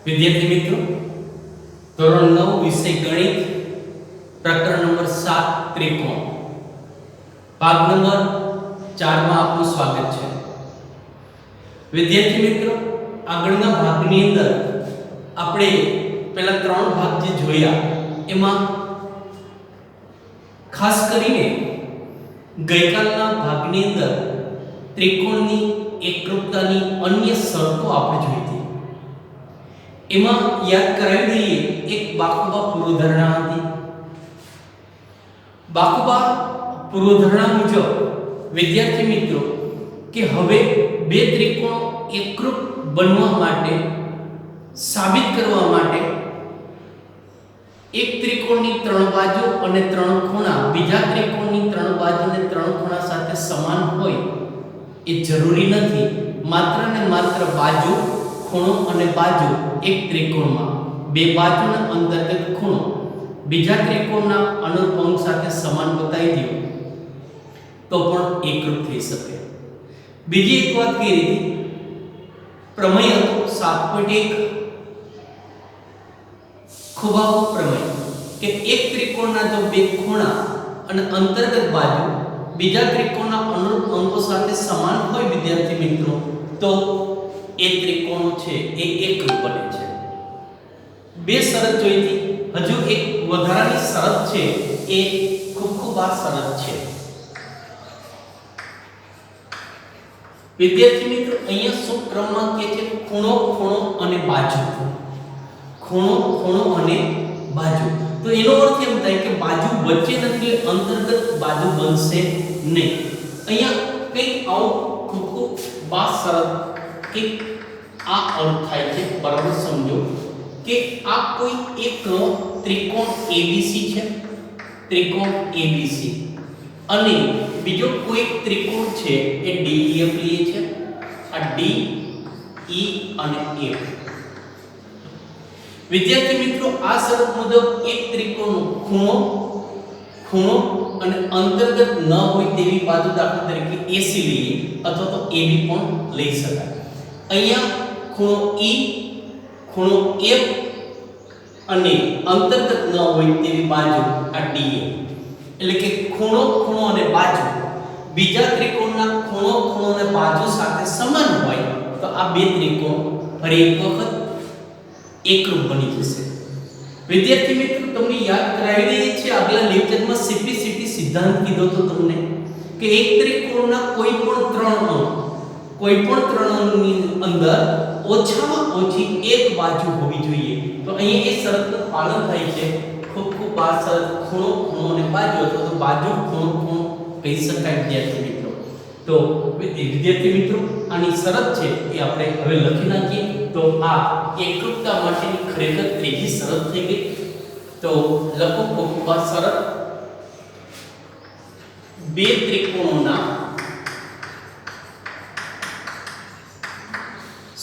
विद्यार्थी मित्रों, ધોરણ 9 વિષય ગણિત પ્રકરણ નંબર 7 ત્રિકોણ ભાગ નંબર 4 માં આપનું સ્વાગત છે। વિદ્યાર્થી મિત્રો, આગળના ભાગની અંદર આપણે પહેલા 3 ભાગ જે જોયા એમાં ખાસ કરીને ગઈકાલના ભાગની અંદર ત્રિકોણની એકરૂપતાની અન્ય શરતો આપણે જોઈ હતી। એમાં યાદ કરાવી દઈએ, એક બાકુબા પૂર્વધારણા હતી। બાકુબા પૂર્વધારણા મુજબ વિદ્યાર્થી મિત્રો કે હવે બે ત્રિકોણો એકરૂપ બનવા માટે સાબિત કરવા માટે એક ત્રિકોણની 3 બાજુ અને 3 ખૂણા બીજા ત્રિકોણની 3 બાજુ અને 3 ખૂણા સાથે સમાન હોય એ જરૂરી નથી। માત્ર ને માત્ર બાજુ, ખૂણો અને બાજુ એક ત્રિકોણમાં બે બાજુના અંતર્ગત ખૂણો બીજા ત્રિકોણના અનુપંક સાથે સમાન બતાવી દો તો પણ એકરૂપ થઈ શકે। બીજી એક વાત કરી હતી, પ્રમેય હતો 7.1 ખુબાવો પ્રમેય કે એક ત્રિકોણના જો બે ખૂણા અને અંતર્ગત બાજુ બીજા ત્રિકોણના અનુરૂપ અંકો સાથે સમાન હોય વિદ્યાર્થી મિત્રો તો એ ત્રિકોણ છે એ એકરૂપ બને છે। બે શરત જોઈ હતી, હજુ એક વધારાની શરત છે એ ખૂબ આ શરત છે। વિદ્યાર્થી મિત્રો, અહીંયા શું ક્રમમાં કે છે ખૂણો ખૂણો અને બાજુ, ખૂણો ખૂણો અને બાજુ। તો એનો અર્થ એમ થાય કે બાજુ વચ્ચે નથી એટલે અંતર્ગત બાજુ બનશે નહીં। અહીંયા કંઈક આવું ખૂબ બા શરત કે આ અર્થ થાય છે, બરાબર સમજો કે આ કોઈ એક ત્રિકોણ ABC છે, ત્રિકોણ ABC અને બીજો કોઈ ત્રિકોણ છે એ DEF લઈએ છે, આ D E અને F। વિદ્યાર્થી મિત્રો, આ શરત મુજબ એક ત્રિકોણનો ખૂણો ખૂણો અને અંતર્ગત ન હોય તેવી બાજુ દાખલા તરીકે AC લઈએ અથવા તો AB પણ લઈ શકાય। અહીંયા ખૂણો E, ખૂણો F અને અંતર્ગત ન હોય તેવી બાજુ આ DF, એટલે કે ખૂણો ખૂણો અને બાજુ બીજા ત્રિકોણના ખૂણો ખૂણો અને બાજુ સાથે સમાન હોય તો આ બે ત્રિકોણ ફરી એક વખત એકરૂપ બની જશે। વિદ્યાર્થી મિત્રો, તમને યાદ કરાવી દઈએ છીએ, આગલા લેક્ચરમાં સિમ્પ્લિસિટી સિદ્ધાંત કીધો તો તમને કે એક ત્રિકોણના કોઈ પણ ત્રણ અંગની અંદર ઓછામાં ઓછી એક બાજુ હોવી જોઈએ। તો અહીંયા એ શરતનું પાલન થાય છે। ખૂબ આ શરત ખૂણો ખૂણો અને બાજુ અથવા તો બાજુ ખૂણો ખૂણો કહી શકાય વિદ્યાર્થી મિત્રો। તો વિદ્યાર્થી મિત્રો, આની શરત છે એ આપણે હવે લખી નાખીએ તો આ એકરૂપતા માટેની ખરેખર ત્રીજી શરત થઈ ગઈ। તો લખો ખૂબ આ શરત, બે ત્રિકોણોના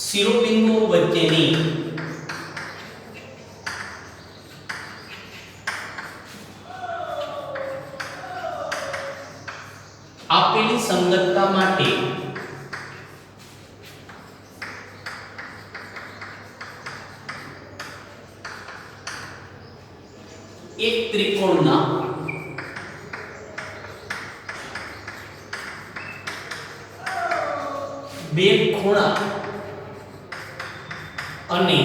શિરોબિંદુઓ વચ્ચેની આપેલી સંગતતા માટે એક ત્રિકોણના બે ખૂણા અને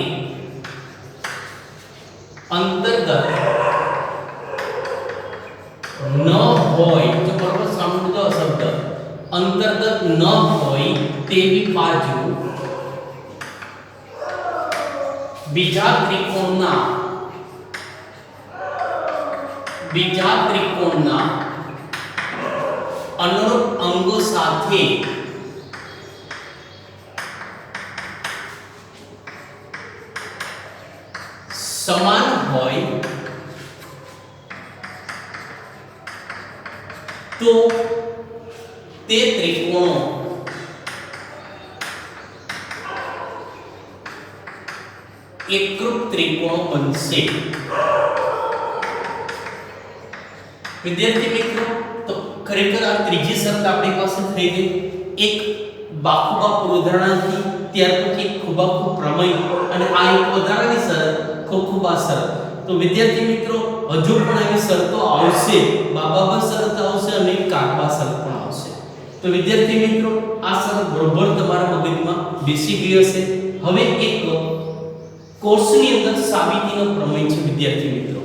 અંતર્ગત ન હોય, તો બરોબર સાંભળો શબ્દ, અંતર્ગત ન હોય તેવી બાજુ બીજા ત્રિકોણના અનુરૂપ અંગો સાથે સમાન હોય તો તે ત્રિકોણો એકરૂપ ત્રિકોણ બનશે। વિદ્યાર્થી મિત્રો, તો ખરેખર આ ત્રીજી શરત આપણી પાસે થઈ ગઈ। એક બાકુબા પૂર્વધારણાથી ત્યાર પછી ખૂબ પ્રમેય અને આ એક વધારાની શરત ખૂબ આ શરત. તો વિદ્યાર્થી મિત્રો હજુ પણ આવી શરતો આવશે, બાબા શરત આવશે અને કાકબા શરત પણ આવશે. તો વિદ્યાર્થી મિત્રો આ શરત બરોબર તમારા મગજમાં બેસી ગઈ હશે. હવે એક કોર્સની અંદર સાબિતીનો પ્રમેય છે વિદ્યાર્થી મિત્રો.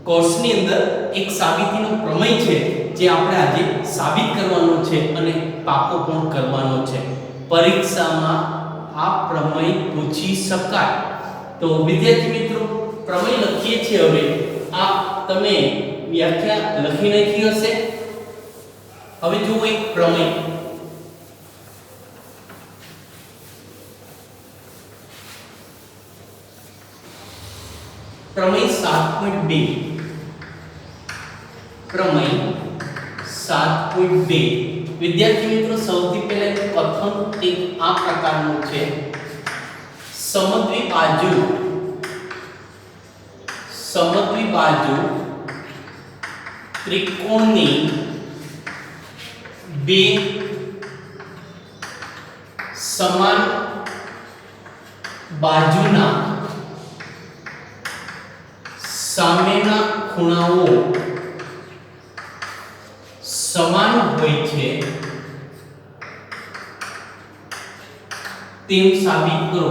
કોર્સની અંદર એક સાબિતીનો પ્રમેય છે જે આપણે આજે સાબિત કરવાનો છે અને પાકો પણ કરવાનો છે. પરીક્ષામાં આ પ્રમેય પૂછી શકાય. તો વિદ્યાર્થી મિત્રો પ્રમેય લખીએ છીએ. હવે આ તમે વ્યાખ્યા લખી નાખી હશે. હવે જુઓ એક પ્રમેય. પ્રમેય 7.2. પ્રમેય 7.2. વિદ્યાર્થી મિત્રો સૌથી પહેલા કથન એક આ પ્રકારનું છે. સમદ્વિ બાજુ ત્રિકોણની બે સમાન બાજુના સામેના ખૂણાઓ સમાન હોય છે તેમ સાબિત કરો.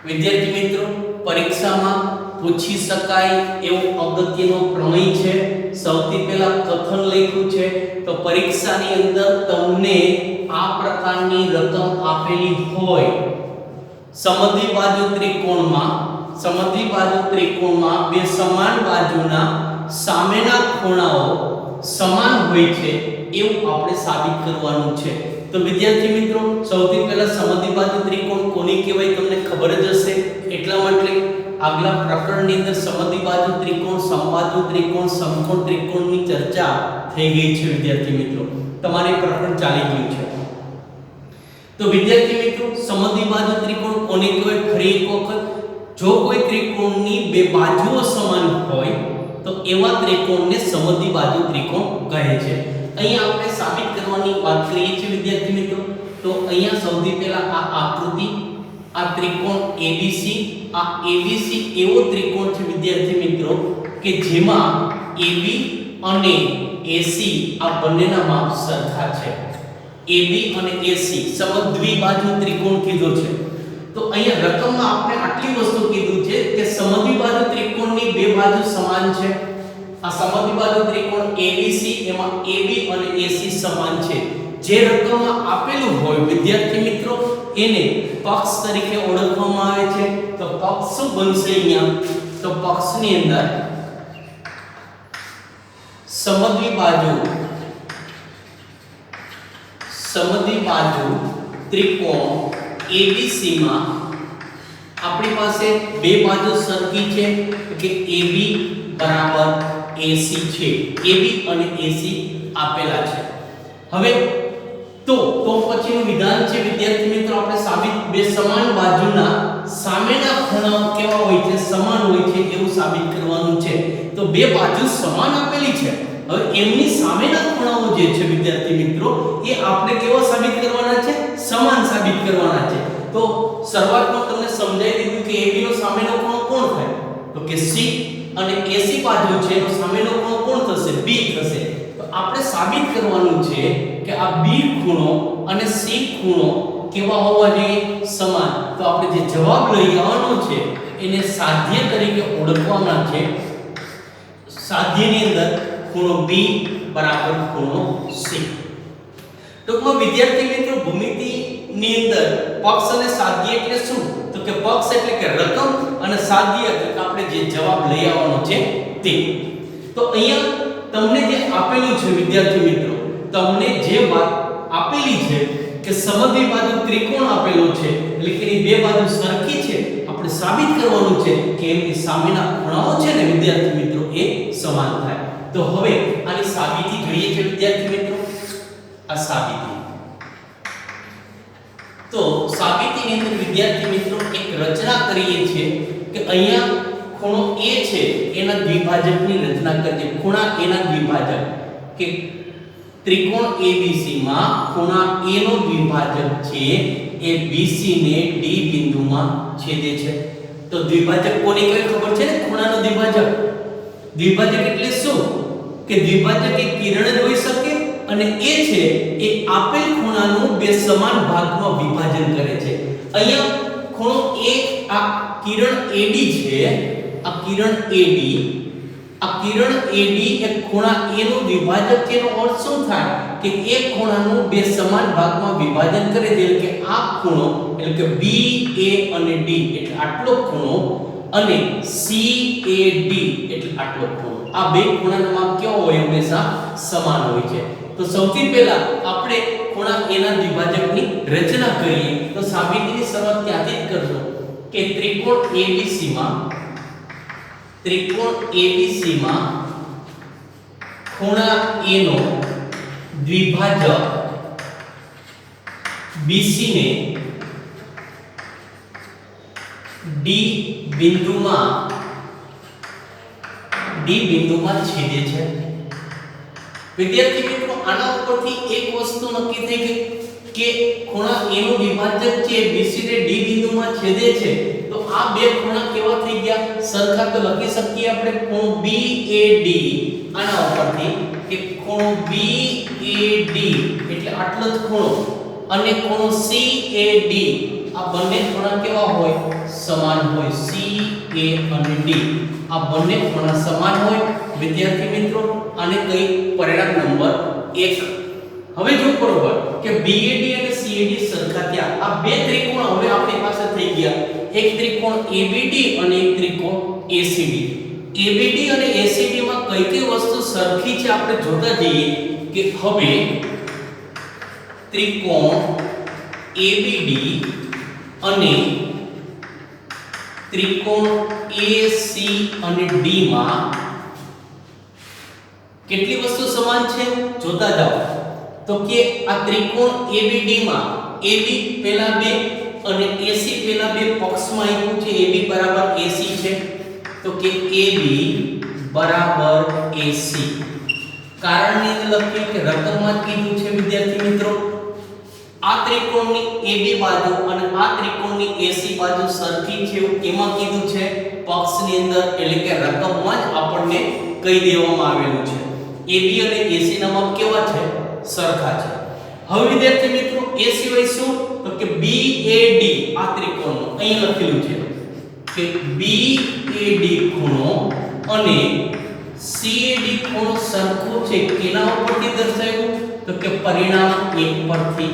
વિદ્યાર્થી મિત્રો પરીક્ષામાં પૂછી શકાય એવો અગત્યનો પ્રમેય છે. સૌથી પહેલા કથન લખ્યું છે. તો પરીક્ષાની અંદર તમને આ પ્રકારની રકમ આપેલી હોય, સમદ્વિ બાજુ ત્રિકોણમાં બે સમાન બાજુના સામેના ખૂણાઓ સમાન હોય છે એવું આપણે સાબિત કરવાનું છે. તો વિદ્યાર્થી મિત્રો સૌથી પહેલા સમદ્વિ બાજુ ત્રિકોણ કોને કહેવાય તમને ખબર જ હશે. એટલા માટે આગલા પ્રકરણની અંદર સમદ્વિ બાજુ ત્રિકોણ, સમબાજુ ત્રિકોણ, સમકોણ ત્રિકોણની ચર્ચા થઈ ગઈ છે વિદ્યાર્થી મિત્રો. તમારે પ્રકરણ ચાલી ગયું છે. તો વિદ્યાર્થી મિત્રો સમદ્વિ બાજુ ત્રિકોણ કોને કહેવાય? ફરી એક વખત, જો કોઈ ત્રિકોણની બે બાજુઓ સમાન હોય તો એવા ત્રિકોણને સમદ્વિ બાજુ ત્રિકોણ કહે છે. અહીંયા આપણે સાબિત કરવાની વાત કરીએ છીએ વિદ્યાર્થી મિત્રો. તો અહીંયા સૌથી પહેલા આ આકૃતિ, આ ત્રિકોણ ABC, આ ABC એવો ત્રિકોણ છે વિદ્યાર્થી મિત્રો કે જેમાં AB અને AC આ બંનેના માપ સરખા છે. AB અને AC સમદ્વિ બાજુ ત્રિકોણ કીધો છે. તો અહીંયા રકમમાં આપણે આટલી વસ્તુ કીધું છે કે સમદ્વિ બાજુ ત્રિકોણની બે બાજુ સમાન છે. આ સમદ્વિ બાજુ ત્રિકોણ ABC એમાં AB અને AC સમાન છે. જે રકમમાં આપેલું હોય વિદ્યાર્થી મિત્રો એને પક્ષ તરીકે ઓળખવામાં આવે છે. તો પક્ષ શું બનશે અહીંયા? તો પક્ષની અંદર સમદ્વિ બાજુ ત્રિકોણ ABC માં આપણી પાસે બે બાજુ સરખી છે કે AB બરાબર AC છે. AB અને AC આપેલા છે. હવે તો પછીનું વિધાન છે વિદ્યાર્થી મિત્રો આપણે સાબિત બે સમાન બાજુના સામેના ખૂણાઓ કેવા હોય છે? સમાન હોય છે એવું સાબિત કરવાનું છે. તો બે બાજુ સમાન આપેલી છે. હવે એમની સામેના ખૂણાઓ જે છે વિદ્યાર્થી મિત્રો એ આપણે કેવા સાબિત કરવાના છે? સમાન સાબિત કરવાના છે. તો શરૂઆતમાં તમને સમજાઈ દીધું કે AB નો સામેનો ખૂણો કોણ થાય? તો કે C અને AC બાજુ છે એનો સામેનો ખૂણો કોણ થશે? B થશે. તો આપણે સાબિત કરવાનું છે કે આ B ખૂણો અને C ખૂણો કેવા હોવા જોઈએ? સમાન. તો આપણે જે જવાબ લઈ આવવાનો છે એને સાધ્ય તરીકે ઓળખવાના છે. સાધ્યની અંદર ખૂણો B બરાબર ખૂણો C. ટૂંકમાં વિદ્યાર્થી મિત્રો ભૂમિતિની અંદર પક્ષ અને સાધ્ય એટલે શું? તો કે પક્ષ એટલે કે રકમ અને સાધ્ય એટલે કે આપણે જે જવાબ લઈ આવવાનો છે તે. તો અહીંયા તમને જે આપેલું છે વિદ્યાર્થી મિત્રો, તમને જે વાત આપેલી છે કે સમદ્વિ બાજુ ત્રિકોણ આપેલો છે એટલે કે એની બે બાજુ સરખી છે. આપણે સાબિત કરવાનું છે કે એમની સામેના ખૂણાઓ છે ને વિદ્યાર્થી મિત્રો એ સમાન થાય. તો હવે આની સાબિતી જોઈએ છે વિદ્યાર્થી મિત્રો. આ સાબિતી, તો સાબિતીની અંદર વિદ્યાર્થી મિત્રો એક રચના કરીએ છીએ કે અહીંયા ખૂણો A છે એના દ્વિભાજકની રચના કરીએ. ખૂણા A ના દ્વિભાજક કે ત્રિકોણ ABC માં ખૂણા A નો દ્વિભાજક છે એ BC ને D બિંદુમાં છેદે છે. તો દ્વિભાજક કોને કહેવાય ખબર છે ને? ખૂણાનો દ્વિભાજક. દ્વિભાજક એટલે શું? કે દ્વિભાજક એ કિરણ જ હોઈ શકે અને એ છે એ આપેલ ખૂણાનું બે સમાન ભાગમાં વિભાજન કરે છે. અહીંયા ખૂણો A, આ કિરણ AD છે, આ કિરણ AD, આ કિરણ AD એ ખૂણા A નું દ્વિભાજક છે. એનો અર્થ શું થાય? કે એક ખૂણાનું બે સમાન ભાગમાં વિભાજન કરે છે. એટલે કે આ ખૂણો એટલે કે BA અને D એટલે આટલો ખૂણો અને CAD એટલે આટલો ખૂણો. આ બે ખૂણાના માપ કેવા હોય? હંમેશા સમાન હોય છે. તો સૌથી પહેલા આપણે ખૂણા A ના દ્વિભાજકની રચના કરીએ. તો સાબિતીની શરૂઆત ત્યાંથી જ કરજો કે ત્રિકોણ ABC માં ખૂણા A નો દ્વિભાજક BC ને D બિંદુમાં છેદે છે. વિદ્યાર્થી મિત્રો, આના ઉપરથી એક વસ્તુ નક્કી થઈ ગઈ કે ખૂણા A નું દ્વિભાજક છે BC ને D બિંદુમાં છેદે છે. તો આ બે ખૂણા કેવા થઈ ગયા? સરખા. તો લખી શકીએ આપણે ખૂણો BAD આના ઉપરથી કે ખૂણો BAD એટલે આટલો જ ખૂણો અને ખૂણો CAD આ બંને ખૂણા કેવા હોય? સમાન હોય. CA અને D આ બંને ખૂણા સમાન હોય. વિદ્યાર્થી મિત્રો, આને કઈ પરિણામ નંબર 1. હવે જો બરોબર કે BAD અને CAD સરખા થયા. આ બે ત્રિકોણ હવે આપણી પાસે થઈ ગયા. એક ત્રિકોણ ABD અને એક ત્રિકોણ ACD. ABD અને ACD માં કઈ કઈ વસ્તુ સરખી છે આપણે જોતા જઈએ કે હવે ત્રિકોણ ABD અને ત્રિકોણ AC અને D માં કેટલી વસ્તુ સમાન છે જોતા જાઓ. તો કે આ ત્રિકોણ ABD માં AB પહેલા બે અને AC પહેલા બે પક્ષમાં આપ્યું છે. AB બરાબર AC છે. તો કે AB બરાબર AC. કારણની અંદર લખ્યું કે રકમમાં કીધું છે વિદ્યાર્થી મિત્રો, આ ત્રિકોણની AB બાજુ અને આ ત્રિકોણની AC બાજુ સરખી છે એવું કેમાં કીધું છે? પક્ષની અંદર. એટલે કે રકમમાં જ આપણને કહી દેવામાં આવેલું છે. AB અને AC ના માપ કેવા છે? સરખા છે. હવે વિદ્યાર્થી મિત્રો, A સિવાય શું? તો કે BAD આ ત્રિકોણનું અહીં લખેલું છે કે BAD ખૂણો અને CAD ખૂણો સરખો છે. કેના ઉપરથી દર્શાવ્યું? તો કે પરિણામ 1 પરથી.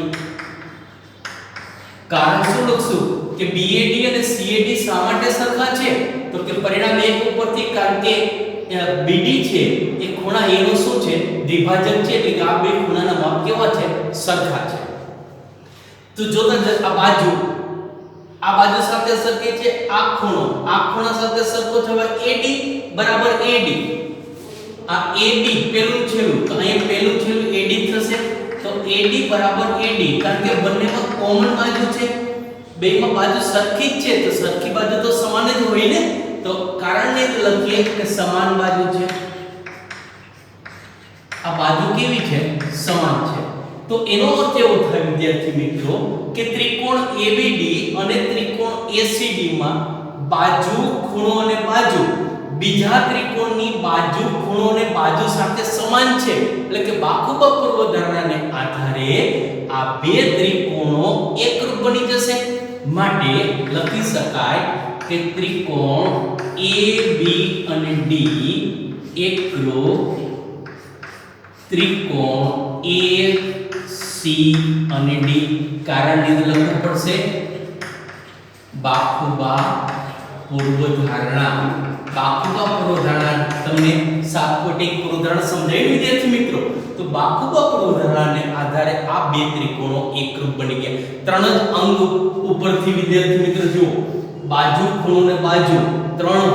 કારણ શું લખશું? કે BAD અને CAD શા માટે સરખા છે? તો કે પરિણામ 1 ઉપરથી. કારણ કે BD છે એ ખૂણા A નો શું છે? દ્વિભાજક છે. એટલે કે આ બે ખૂણાના માપ કેવા છે? સરખા છે. તો જોતા આ બાજુ સાથે સરખી છે. આ ખૂણા સાથે સરખો છે. હવે AD બરાબર AD. આ AB પહેલું છેલ્લું, તો અહીંયા પહેલું છેલ્લું AD થશે. તો AD બરાબર AD. કારણ કે બંનેમાં કોમન બાજુ છે, બેમાં બાજુ સરખી જ છે. તો સરખી બાજુ તો સમાન જ હોય ને. તો કારણને લખીએ કે સમાન બાજુ છે. આ બાજુ કેવી છે? સમાન છે. તો એનો અર્થ એવો થાય વિદ્યાર્થી મિત્રો કે ત્રિકોણ ABD અને ત્રિકોણ ACD માં બાજુ, ખૂણો અને બાજુ બીજા ત્રિકોણની બાજુ, ખૂણો અને બાજુ સાથે સમાન છે. એટલે કે બાકુબા પૂર્વધારણાને આધારે આ બે ત્રિકોણો એકરૂપ બની જશે. માટે લખી શકાય કે ત્રિકોણ AB અને D એકરૂપ ત્રિકોણ AC અને D. કારણ ને લખવું પડશે બાકુબા પૂર્વધારણા. બાકુબા પૂર્વધારણા તમને 7.1 પૂર્વધારણા સમજાવી વિદ્યાર્થી મિત્રો. તો બાકુબા પૂર્વધારણાને આધારે આ બે ત્રિકોણો એકરૂપ બની ગયા. ત્રણ જ અંગ ઉપરથી વિદ્યાર્થી મિત્રો જુઓ, બાજુ, ખૂણો અને બાજુ, ત્રણ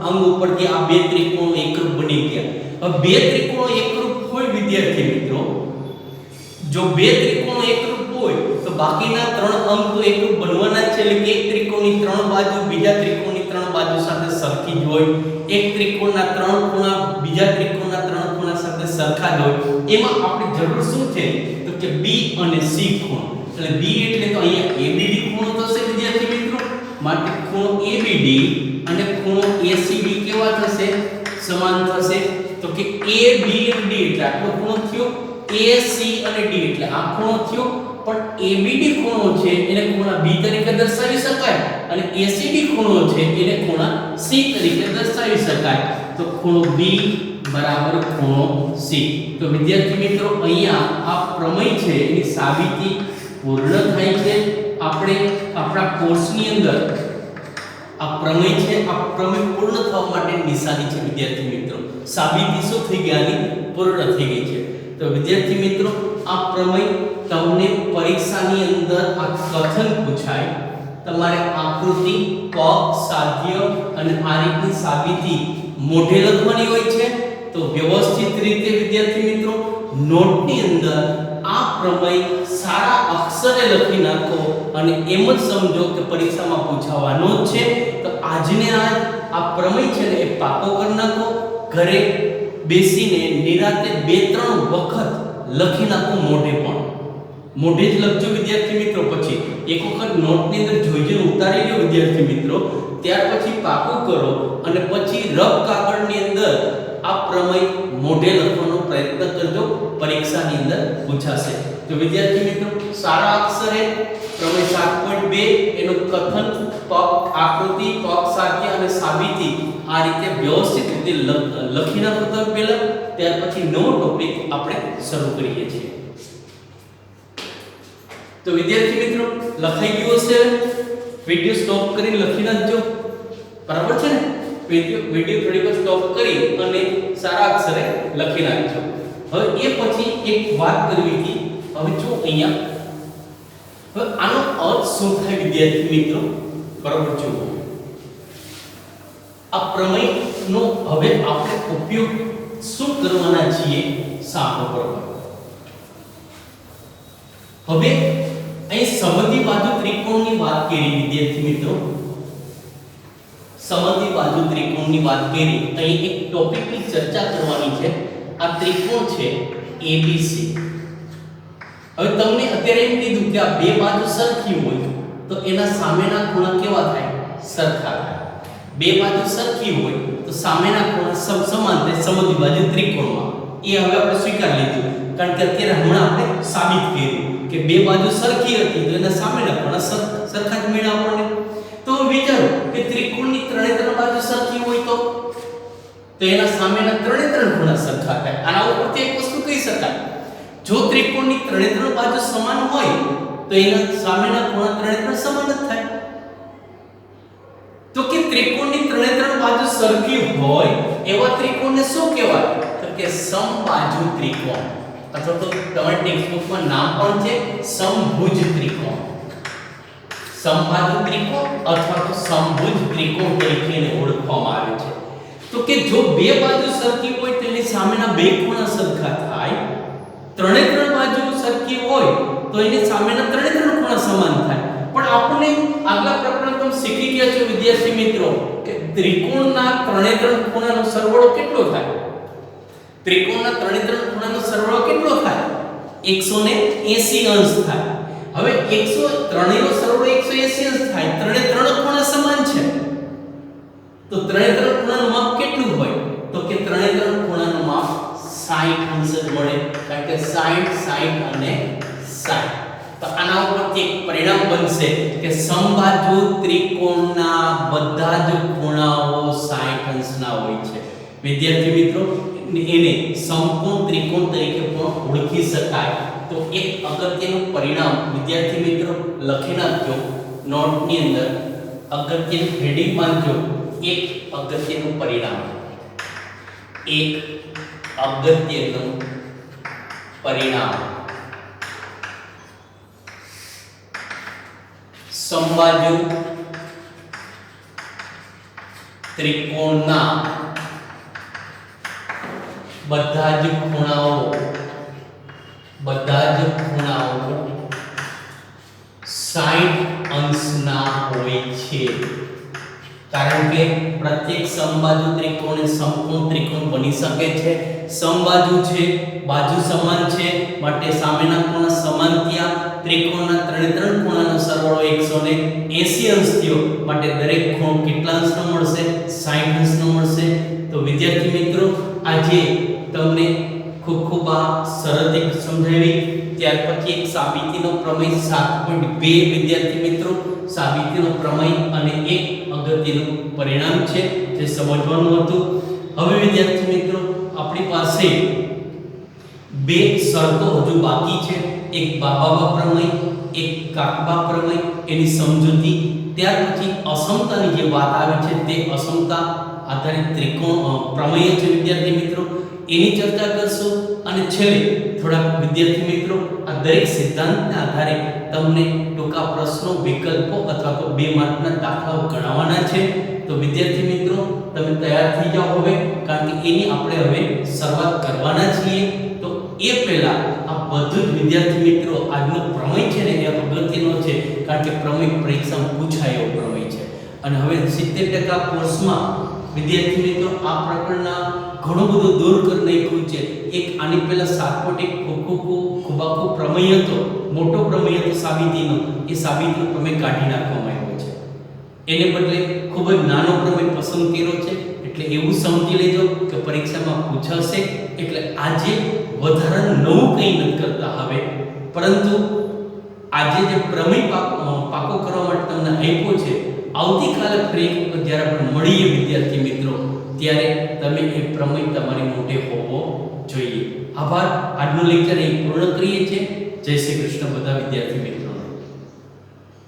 અંગ ઉપરથી આ બે ત્રિકોણો એકરૂપ બની ગયા. હવે બે ત્રિકોણો એકરૂપ હોય વિદ્યાર્થી મિત્રો, જો બે ત્રિકોણો એકરૂપ હોય તો બાકીના ત્રણ અંગ તો એકરૂપ બનવાના જ છે. એટલે કે એક ત્રિકોણની ત્રણ બાજુ બીજા ત્રિકોણની ત્રણ બાજુ સાથે સરખી જ હોય, એક ત્રિકોણના ત્રણ ખૂણા બીજા ત્રિકોણના ત્રણ ખૂણા સાથે સરખા જ હોય, એમાં આપણી જરૂર શું છે તો કે B અને C ખૂણો. એટલે B એટલે તો અહીંયા ABD ખૂણો થશે વિદ્યાર્થી મિત્રો, માટે ખૂણો ABD અને ખૂણો ACB કેવા થશે? સમાન થશે. તો કે AB અને D એટલે આટલો ખૂણો થયો, AC અને D એટલે આ ખૂણો થયો, પણ ABD ખૂણો છે એને ખૂણા B તરીકે દર્શાવી શકાય અને ACD ખૂણો છે એને ખૂણા C તરીકે દર્શાવી શકાય. તો ખૂણો B બરાબર ખૂણો C. તો વિદ્યાર્થી મિત્રો અહીંયા આ પ્રમેય છે એની સાબિતી પૂર્ણ થાય છે. આપણે આપણા કોર્સની અંદર આ પ્રમેય છે, આ પ્રમેય પૂર્ણ થવા માટે નિશાની છે વિદ્યાર્થી મિત્રો. સાબિતી શું થઈ ગઈ? આની પૂર્ણ થઈ ગઈ છે. તો વિદ્યાર્થી મિત્રો આ પ્રમેય તમને પરીક્ષાની અંદર આ કથન પૂછાય, તમારે આકૃતિ, પગ, સાધ્ય અને આ રીતની સાબિતી મોઢે લખવાની હોય છે. તો વ્યવસ્થિત રીતે વિદ્યાર્થી મિત્રો નોટની અંદર આ પ્રમેય સારા અક્ષરે લખી નાખો અને એમ જ સમજો કે પરીક્ષામાં પૂછાવાનો જ છે. તો આજને આ પ્રમેય છે ને એ પાકો કરી નાખો, ઘરે બેસીને નિરાતે 2-3 વખત લખી નાખો, મોઢે જ લખજો વિદ્યાર્થી મિત્રો. પછી એક વખત નોટની અંદર જોઈને ઉતારી લો વિદ્યાર્થી મિત્રો, ત્યાર પછી પાકું કરો અને પછી રફ કાગળની અંદર આ પ્રમેય મોઢે લખવાનો પ્રયત્ન કરજો, પરીક્ષાની અંદર પૂછાશે. તો વિદ્યાર્થી મિત્રો સારા અક્ષરે પ્રમેય 7.2 એનું કથન, આકૃતિ, પગ, સાધ્ય અને સાબિતી આ રીતે વ્યવસ્થિત રીતે લખી નાખો તમે પહેલા, ત્યાર પછી નવો ટોપિક આપણે શરૂ કરીએ છીએ. તો વિદ્યાર્થી મિત્રો લખાઈ ગયું હશે, વિડિયો સ્ટોપ કરીને લખી નાખજો, બરાબર છે ને? વિડિયો થોડી વાર સ્ટોપ કરી અને સારા અક્ષરે લખી નાખજો. હવે એ પછી એક વાત કરવી હતી. હવે જો અહીંયા હવે આનો અર્થ શું થાય વિદ્યાર્થી મિત્રો? બરાબર જુઓ, આ પ્રમેયનો હવે આપણે ઉપયોગ શું કરવાના છીએ? સાંભળો બરાબર. હવે અહીં સમદ્વિ બાજુ ત્રિકોણની વાત કરી વિદ્યાર્થી મિત્રો, સમદ્વિ બાજુ ત્રિકોણની વાત કરી. અહીં એક ટોપિકની ચર્ચા કરવાની છે. આ ત્રિકોણ છે ABC. હવે તમને અત્યારે એમ કીધું કે આ બે બાજુ સરખી હોય તો એના સામેના ખૂણા કેવા થાય? સરખા થાય. બે બાજુ સરખી હોય તો સામેના ખૂણા સમાન થાય સમદ્વિ બાજુ ત્રિકોણમાં. એ હવે આપણે સ્વીકારી લીધું, કારણ કે અત્યારે હમણાં આપણે સાબિત કર્યું કે બે બાજુ સરખી હતી તો એના સામેના ખૂણા સરખા જ મળ્યા આપણને. તો વિચારો કે ત્રિકોણની 3 બાજુ સરખી હોય તો એના સામેના 3 ખૂણા સરખા થાય. આના ઉપરથી એક વસ્તુ કહી શકાય, જો ત્રિકોણની 3 બાજુ સમાન હોય તો એના સામેના ખૂણા 3 સમાન જ થાય. તો કે ત્રિકોણની 3 બાજુ સરખી હોય એવા ત્રિકોણને શું કહેવાય? તો કે સમબાજુ ત્રિકોણ, અથવા તો તમારી ટેક્સ્ટબુકમાં નામ પણ છે સમભુજ ત્રિકોણ. સમબાજુ ત્રિકોણ અથવા તો સમભુજ ત્રિકોણ તરીકે એને ઓળખવામાં આવે છે. તો કે જો બે બાજુ સરખી હોય તો એની સામેના બે ખૂણા સરખા થાય, 3 બાજુ સરખી હોય તો એની સામેના 3 ખૂણા સમાન થાય. પણ આપણે આગલા પ્રકરણ તમે શીખી ગયા છો વિદ્યાર્થી મિત્રો કે ત્રિકોણના 3 ખૂણાનો સરવાળો કેટલો થાય? ત્રિકોણના 3 ખૂણાનો સરવાળો કેટલો થાય? 180 અંશ થાય. હવે 103 નો સરવાળો 180 અંશ થાય. 3 ખૂણા સમાન છે તો 3 ખૂણાનું માપ કેટલું હોય? તો કે 3 ખૂણાનું માપ 60 અંશ જ મળે, કારણ કે 60 60 અને 60. તો આના ઉપરથી એક પરિણામ બનશે કે સમબાજુ ત્રિકોણના બધા જ ખૂણાઓ 60 અંશના હોય છે. વિદ્યાર્થી મિત્રો એને સમકોણ ત્રિકોણ તરીકે પણ ઓળખી શકાય. તો એક અગત્યનું પરિણામ વિદ્યાર્થી મિત્રો લખી નાખજો નોટની અંદર, અગત્યનું હેડિંગ માનજો, એક અગત્યનું પરિણામ. એક અગત્યનું પરિણામ. સમબાજુ ત્રિકોણના બધા જ ખૂણાઓ 60 અંશના હોય છે. કારણ કે પ્રત્યેક સમબાજુ ત્રિકોણ એ સમકોણ ત્રિકોણ બની શકે છે. સમબાજુ છે, બાજુ સમાન છે, માટે સામેના ખૂણા સમાન થયા. ત્રિકોણના ત્રણે ખૂણાનો સરવાળો 180 અંશ થયો, માટે દરેક ખૂણો કેટલા અંશનો મળશે? 60 અંશનો મળશે. તો વિદ્યાર્થી મિત્રો, આજે તમને ખૂબ આ શરત એક સમજાવી. ત્યાર પછી એક સાબિતીનો પ્રમેય 7.2 વિદ્યાર્થી મિત્રો, સાબિતીનો પ્રમેય અને એક અગત્યનું પરિણામ છે જે સમજવાનું હતું. હવે વિદ્યાર્થી મિત્રો, આપણી પાસે બે શરતો હજુ બાકી છે. એક બાબા પ્રમેય, એક કાકબા પ્રમેય, એની સમજૂતી. ત્યાર પછી અસમતાની જે વાત આવે છે તે અસમતા આધારિત ત્રિકોણ પ્રમેય છે વિદ્યાર્થી મિત્રો, એની ચર્ચા કરશું. અને છેલ્લે થોડા વિદ્યાર્થી મિત્રો, આ દરેક સિદ્ધાંતના આધારે તમને ટૂંકા પ્રશ્નો, વિકલ્પો અથવા તો 2 માર્કના દાખલાઓ ગણવાના છે. તો વિદ્યાર્થી મિત્રો, તમે તૈયાર થઈ જાઓ હવે, કારણ કે એની આપણે હવે શરૂઆત કરવાના છીએ. તો એ પહેલા આ બધું જ વિદ્યાર્થી મિત્રો, આજનો પ્રમેય છે ને એ અગત્યનો છે, કારણ કે પ્રમેય પરીક્ષામાં પૂછાય એવો પ્રમેય છે. અને હવે 70% કોર્સમાં વિદ્યાર્થી મિત્રો આ પ્રકરણના ઘણું બધું દૂર કરી નાખ્યું છે. એક આની પહેલા 7.1 ખૂબ આખો પ્રમેય હતો, મોટો પ્રમેય હતો સાબિતીનો, એ સાબિતીનો પ્રમેય કાઢી નાખવામાં આવ્યો છે. એને બદલે ખૂબ જ નાનો પ્રમેય પસંદ કર્યો છે. એટલે એવું સમજી લેજો કે પરીક્ષામાં પૂછાશે. એટલે આજે વધારાનું નવું કંઈ નથી કરતા હવે, પરંતુ આજે જે પ્રમેય પાકો કરવા માટે તમને આપ્યો છે, આવતીકાલે ફરી એક વખત જ્યારે આપણે મળીએ વિદ્યાર્થી મિત્રો, ત્યારે તમે એ પ્રમેય તમારી મોઢે હોવો જોઈએ. આભાર. આજનું લેક્ચર અહીં પૂર્ણ કરીએ છીએ. જય શ્રી કૃષ્ણ બધા વિદ્યાર્થી મિત્રો.